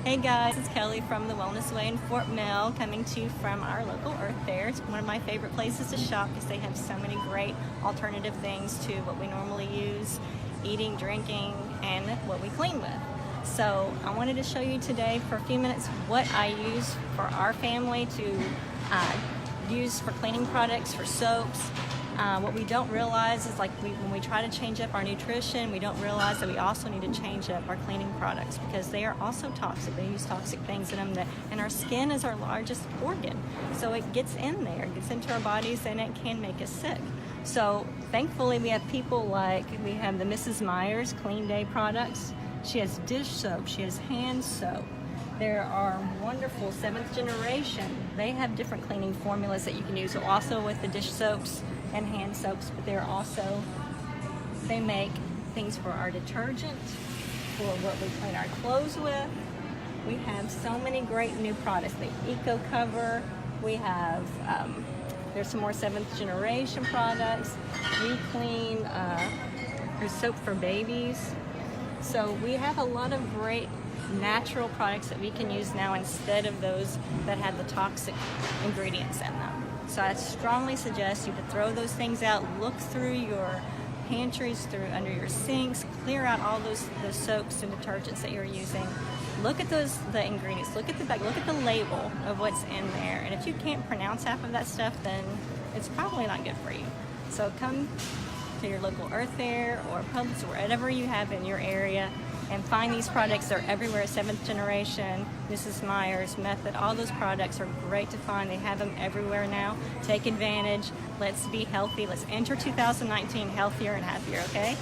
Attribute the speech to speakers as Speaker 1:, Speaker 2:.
Speaker 1: Hey guys, it's Kelly from the Wellness Way in Fort Mill, coming to you from our local Earth Fair. It's one of my favorite places to shop because they have so many great alternative things to what we normally use, eating, drinking, and what we clean with. So I wanted to show you today for a few minutes what I use for our family to use for cleaning products, for soaps. What we don't realize is when we try to change up our nutrition, we don't realize that we also need to change up our cleaning products because they are also toxic. They use toxic things in them, and our skin is our largest organ. So it gets in there, it gets into our bodies, and it can make us sick. So thankfully we have people we have the Mrs. Myers Clean Day products. She has dish soap, she has hand soap. There are wonderful 7th generation. They have different cleaning formulas that you can use. So also with the dish soaps and hand soaps, but they make things for our detergent, for what we clean our clothes with. We have so many great new products. The Eco Cover. We have there's some more 7th generation products. We clean. There's soap for babies. So we have a lot of great natural products that we can use now instead of those that had the toxic ingredients in them. So I strongly suggest you to throw those things out, look through your pantries, under your sinks, clear out all those soaps and detergents that you're using. Look at the ingredients, look at the bag, look at the label of what's in there. And if you can't pronounce half of that stuff, then it's probably not good for you. So come to your local Earth Fair or Publix or whatever you have in your area and find these products. They're everywhere. 7th generation, Mrs. Myers, Method, all those products are great to find. They have them everywhere now. Take advantage. Let's be healthy. Let's enter 2019 healthier and happier, okay?